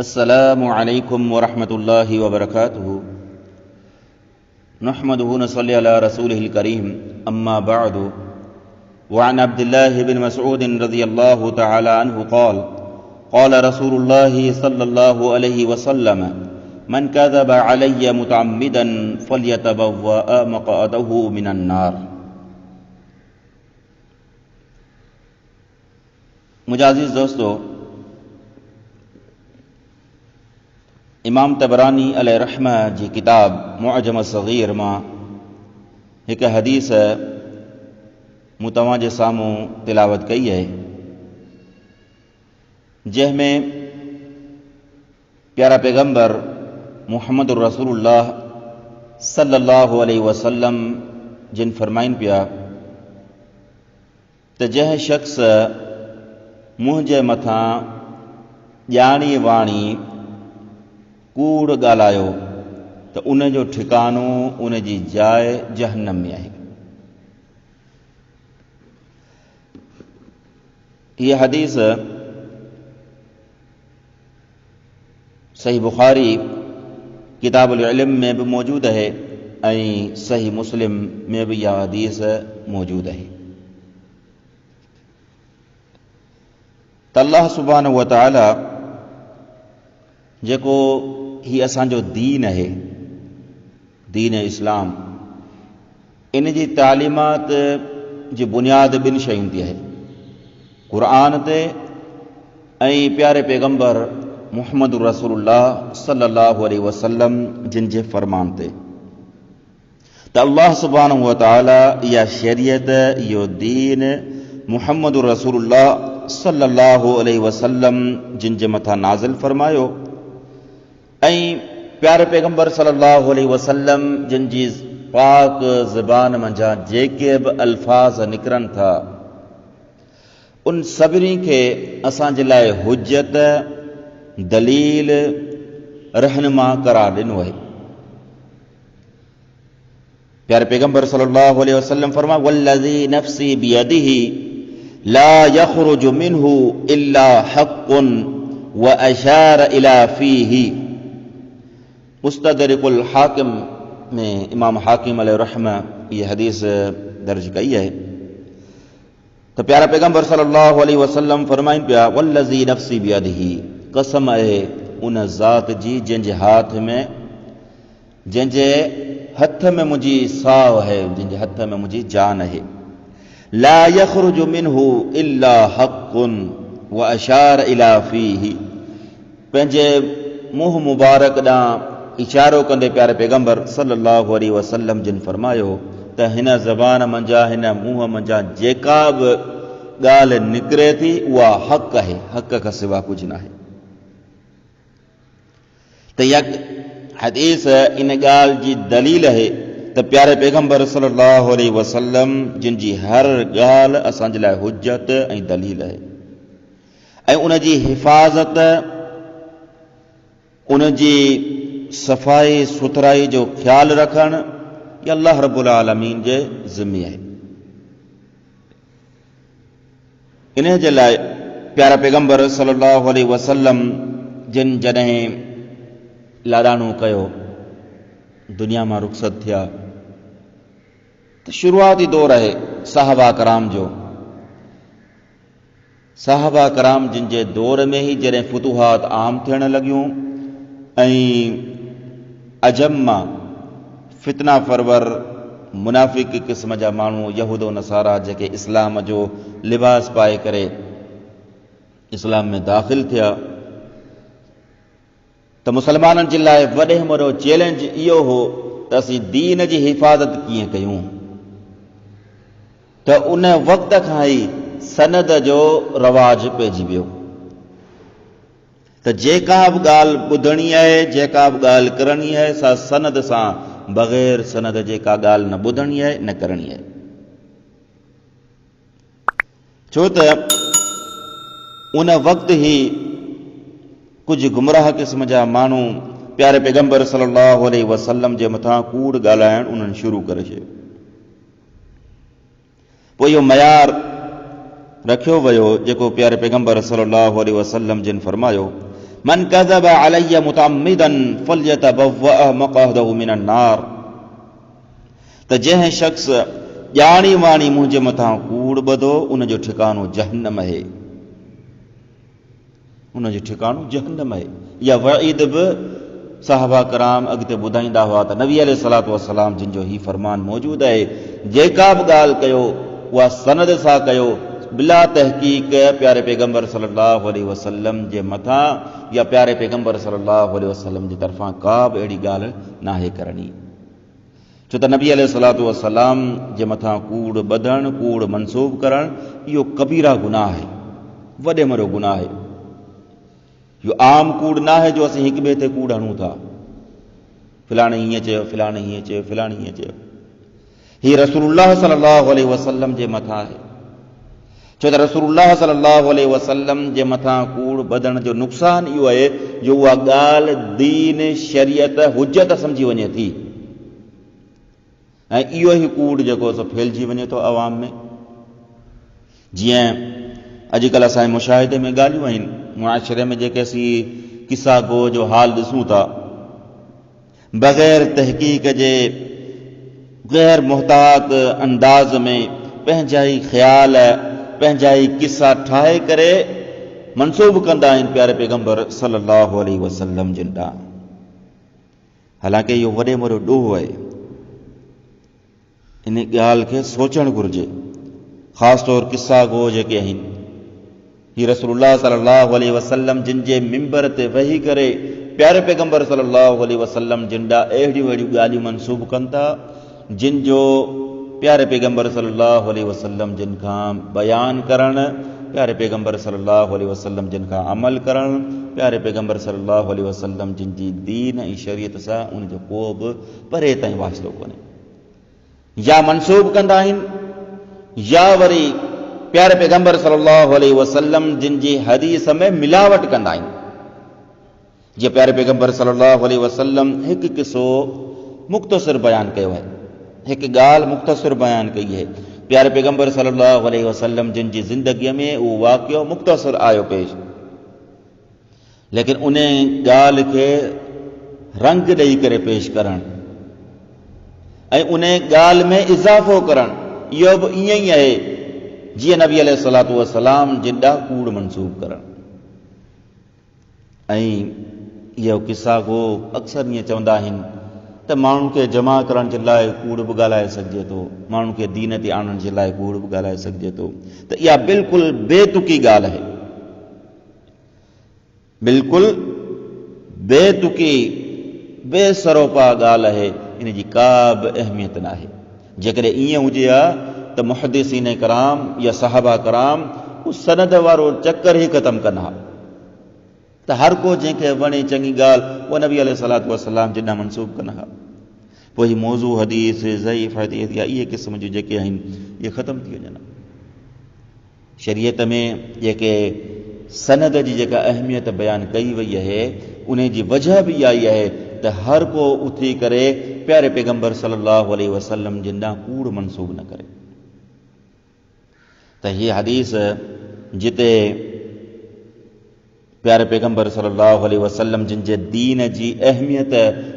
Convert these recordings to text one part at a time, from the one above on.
अस्सलामु अलैकुम वरहमतुल्लाहि वबरकातुहू। नहमदुहु नसल्ली अला रसूलिहिल करीम, अम्मा बअदु। वअन अब्दुल्लाह बिन मसऊद रज़ियल्लाहु तआला अन्हु क़ाल क़ाल रसूलुल्लाहि सल्लल्लाहु अलैहि वसल्लम मन कज़ब अलय्य मुतअम्मिदन फल्यतबव्वअ मक़अदहु मिनन नार। मुजाज़िज़ दोस्तों, इमाम तबरानी अलैहिर्रहमा जी क़िताब मुअज्जम सग़ीर मां हिकु हदीस मूं तव्हां जे साम्हूं तिलावत कई आहे, जंहिंमें प्यारा पैगंबर मुहम्मद रसूलुल्लाह सल्लल्लाहु अलैहि वसल्लम जिन फरमाइन पिया त जंहिं शख़्स मुंहिंजे मथां ॼाणी वाणी कूड़ ॻाल्हायो त उन जो ठिकानो, उन जी जाइ जहन्नम में आहे। हीअ हदीस सही बुखारी किताबुल इल्म में भी मौजूद है ऐं सही मुस्लिम में भी यह हदीस मौजूद है। त अल्लाह सुब्हानहु व तआला जेको ही असांजो दीन है, दीन इस्लाम, इन जी तालीमात जी बुनियाद ॿिनि शयुनि ते आहे, क़ुरान ते ऐं प्यारे पैगंबर मुहम्मद रसूलुल्लाह सल्लल्लाहु अलैहि वसल्लम जिन जे फरमान ते। त अल्लाह सुब्हानहु व तआला इहा शरीयत, इहो दीन मुहम्मद रसूलुल्लाह सल्लल्लाहु अलैहि वसल्लम जिन जे मथां नाज़िल फरमायो ऐं प्यारे पैगंबर सल्लल्लाहु अलैहि वसल्लम जिन जी पाक ज़बान मंझां जेके बि अल्फाज़ निकिरनि था, उन सभिनी खे असांजे लाइ हुज्जत, दलील, रहनुमा करार ॾिनो आहे। प्यारे पैगंबर सल्लल्लाहु अलैहि वसल्लम फरमायो वल्लज़ी नफ़्सी बियदिही ला यख़रुजु मिन्हु इल्ला हक़्क़ुन व अशार इला फ़ीही। मुस्तदरिकुल हाकिम में इमाम हाकिम अलैहिर्रहमा ये हदीस दर्ज कई है। तो प्यारा पैगंबर सल्लल्लाहु अलैहि वसल्लम फरमाइन पिया वल्लज़ी नफ़्सी बियदिही, कसम आहे उन ज़ात जी जंहिंजे हाथ में, जंहिंजे हथ में मुंहिंजी साह है, जंहिंजे हथ में मुंहिंजी जान है। ला यख़रुजु मिन्हु इल्ला हक़्क़ुन व अशार इला फ़ीही। पंहिंजे मुंहुं मुबारक ॾांहुं इशारो कंदे प्यारे पैगंबर सल्लल्लाहु अलैहि वसल्लम जिन फरमायो त हिन ज़बान मंझां, हिन मुंहं मंझां जेका बि ॻाल्हि निकिरे थी उहा हक़ आहे, हक़ खां सिवा कुझु न आहे। त इहा हदीस इन ॻाल्हि जी दलील आहे त प्यारे पैगंबर सल्लल्लाहु अलैहि वसल्लम जिन जी हर ॻाल्हि असांजे लाइ हुज्जत ऐं दलील आहे ऐं उन जी हिफ़ाज़त, उन जी सफ़ाई सुथराई जो ख़्यालु रखणु इहा अल्लाह रब्बुल आलमीन जे ज़िम्मे आहे। इन जे लाइ प्यारा पैगंबर सल्लल्लाहु अलैहि वसल्लम जिन जॾहिं लाॾाणो कयो, दुनिया मां रुख़सत थिया, त शुरूआती दौर आहे सहाबा कराम जो। सहाबा कराम जिन जे दौर में ई जॾहिं फुतूहात आम थियण लॻियूं ऐं अजम मां फितना परवर मुनाफ़िक क़िस्म जा माण्हू, यहूद नसारा, जेके इस्लाम जो लिबास पाए करे इस्लाम में दाख़िल थिया, त मुसलमाननि जे लाइ वॾे में वॾो चैलेंज इहो हो त असीं दीन जी हिफ़ाज़त कीअं कयूं। त उन वक़्त खां ई सनद जो रवाज पइजी वियो त जेका बि ॻाल्हि ॿुधणी आहे, जेका बि ॻाल्हि करणी आहे, सा सनद सां, बग़ैर सनद जे का ॻाल्हि न ॿुधणी आहे, न करणी आहे। छो त उन वक़्तु ई कुझु गुमराह क़िस्म जा माण्हू प्यारे पैगंबर सल्लल्लाहु अलैहि वसल्लम जे मथां कूड़ ॻाल्हाइण उन्हनि शुरू करे छॾियो। पोइ इहो मयार रखियो वियो जेको प्यारे पैगंबर सल्लल्लाहु अलैहि वसल्लम जिन फरमायो मन कज़ब अलैया मुतअम्मिदन फल्यतबव्वअ मक़अदहु मिनन नार, त जंहिं शख़्स ॼाणी वाणी मुंहिंजे मथां कूड़ ॿधो उन जो ठिकानो जहन्नम आहे, उन जो ठिकानो जहन्नम आहे। इहा वईद बि साहबा कराम अॻिते ॿुधाईंदा हुआ त नबी अलैहिस्सलाम जिन जो ही फरमान मौजूदु आहे, जेका बि ॻाल्हि कयो उहा सनद सां कयो, बिला तहक़ीक़ प्यारे पैगंबर सल्लल्लाहु अलैहि वसल्लम जे मथां या प्यारे पैगंबर सल्लल्लाहु अलैहि वसल्लम जी तरफ़ां का बि अहिड़ी ॻाल्हि नाहे करणी। छो त नबी अलैहिस्सलाम जे मथां कूड़ ॿधणु, कूड़ मनसूब करणु, इहो कबीरा गुनाह आहे, वॾे में वॾो गुनाह आहे। इहो आम कूड़ न आहे जो असीं हिक ॿिए ते कूड़ हणूं था, फिलाणे हीअं चयो, फिलाणे हीअं चयो, फिलाणे हीअं चयो। हीअ रसूलुल्लाह सल्लल्लाहु अलैहि वसल्लम जे मथां आहे। छो त रसूलुल्लाह सल्लल्लाहु अलैहि वसल्लम जे मथां कूड़ ॿधण जो नुक़सान इहो आहे जो उहा ॻाल्हि दीन शरीयत हुज्जत सम्झी वञे थी, ऐं इहो ई कूड़ जेको सो फैलिजी वञे थो अवाम में। जीअं अॼुकल्ह असांजे मुशाहिदे में ॻाल्हियूं आहिनि, मुआशरे में जेके असीं किसा गो जो हाल ॾिसूं था, बग़ैर तहक़ीक़ जे गैर मुहतात अंदाज़ में पंहिंजा ई ख़्याल, पंहिंजा ई किसा ठाहे करे मनसूब कंदा आहिनि प्यारे पैगंबर सल्लल्लाहु अलैहि वसल्लम जिन ॾांहुं। हालांकि इहो वॾे में वॾो ॾोह आहे, इन ॻाल्हि खे सोचणु घुरिजे। ख़ासि तौर किसा गो जेके आहिनि, ही रसूलुल्लाह सल्लल्लाहु अलैहि वसल्लम जिन जे मिंबर ते वेही करे प्यारे पैगंबर सल्लल्लाहु अलैहि वसल्लम जिन ॾांहुं अहिड़ियूं अहिड़ियूं ॻाल्हियूं मनसूब कनि था जिन जो प्यारे पैगंबर सल्लल्लाहु अलैहि वसल्लम जिन खां बयान करणु, प्यारे पैगंबर सल्लल्लाहु अलैहि वसल्लम जिन खां अमल करणु, प्यारे पैगंबर सल्लल्लाहु अलैहि वसल्लम जिन जी दीन ऐं शरीयत सां उन जो को बि परे ताईं वास्तो कोन्हे। या मनसूब कंदा आहिनि या वरी प्यारे पैगंबर सल्लल्लाहु अलैहि वसल्लम जिन जी हदीस में मिलावट कंदा आहिनि। जीअं प्यारे पैगंबर सल्लल्लाहु अलैहि वसल्लम हिकु किसो मुख़्तसिर बयानु कयो आहे, हिकु ॻाल्हि मुख़्तसिर बयानु कई आहे। प्यारे पैगंबर सल्लल्लाहु अलैहि वसल्लम जिन जी ज़िंदगीअ में उहो वाक़ियो मुख़्तसिर आयो पेश, लेकिन उन ॻाल्हि खे रंग ॾेई करे पेश करणु ऐं उन ॻाल्हि में इज़ाफ़ो करणु, इहो बि ईअं ई आहे जीअं नबी अलैहिस्सलाम जिन ॾांहुं कूड़ मनसूब करणु। ऐं इहो किसा गो अक्सर ईअं चवंदा आहिनि त माण्हू खे जमा करण जे लाइ कूड़ बि ॻाल्हाए सघिजे थो, माण्हू खे दीन ते आणण जे लाइ कूड़ बि ॻाल्हाए सघिजे थो। त इहा बिल्कुलु बेतुकी ॻाल्हि आहे, बिल्कुलु बेतुकी बेसरोपा ॻाल्हि आहे, इन जी का बि अहमियत न आहे। जेकॾहिं ईअं हुजे हा त मुहद्दिसीन कराम या साहबा कराम उहो सनद वारो चकर ई ख़तमु कनि हा, त हर को जंहिंखे वणे चङी ॻाल्हि उहा नबी अलैहिस्सलाम जिन ॾांहुं मनसूब कनि हा। पोइ ही मौज़ू हदीस ज़ईफ़ हदीस या इहे क़िस्म जूं जेके आहिनि इहे ख़तमु थी वञनि। शरीयत में जेके सनद जी जेका अहमियत बयानु कई वई आहे उन जी वजह बि इहा ई आहे त हर को उथी करे प्यारे पैगंबर सल्लल्लाहु अलैहि वसल्लम जिन ॾांहुं कूड़ मनसूब न करे। त हीअ हदीस जिते प्यारे पैगंबर सल्लल्लाहु अलैहि वसल्लम जिन जे दीन जी अहमियत,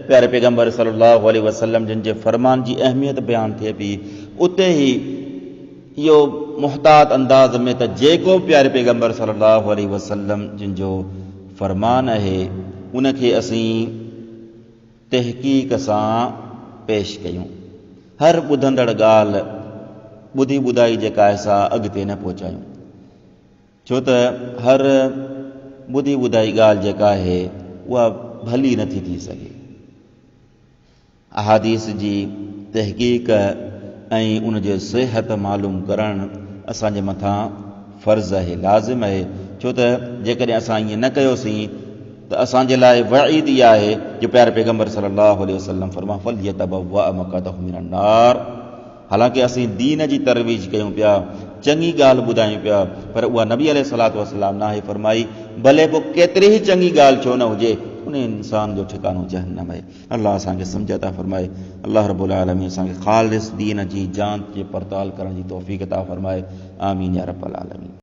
प्यारे पैगंबर सल्लल्लाहु अलैहि वसल्लम जिन जे फरमान जी अहमियत बयानु थिए पई, उते ई इहो मुहतात अंदाज़ में त जेको प्यारे पैगंबर सल्लल्लाहु अलैहि वसल्लम जिन जो फरमान आहे उनखे असीं तहक़ीक़ सां पेश कयूं। हर ॿुधंदड़ ॻाल्हि ॿुधी ॿुधाई जेका एसा अॻिते न पहुचायूं, छो त हर ॿुधी ॿुधाई ॻाल्हि जेका आहे उहा भली नथी थी सघे। अहादीस जी तहक़ीक़ ऐं उन जे सिहत मालूम करणु असांजे मथां फ़र्ज़ु आहे, लाज़िम आहे। छो त जेकॾहिं असां ईअं न कयोसीं त असांजे लाइ वईद इहा आहे जो प्यारे पैगंबर सल्लल्लाहु अलैहि वसल्लम फरमा फल्यतबव्वअ मक़अदहु मिनन नार। हालांकि असीं दीन जी तरवीज कयूं पिया, चङी ॻाल्हि ॿुधायूं पिया, पर उहा नबी अलैहिस्सलाम नाहे फरमाई, भले पोइ केतिरी ई चङी ॻाल्हि छो न हुजे, उन इंसान जो ठिकानो जहन्नम आहे। अल्लाह असांखे सम्झ अता फरमाए। अल्लाह रब्बुल आलमीन असांखे ख़ालिस दीन जी जांच जे पड़ताल करण जी तौफ़ीक़ अता फरमाए। आमीन या रब्बल आलमीन।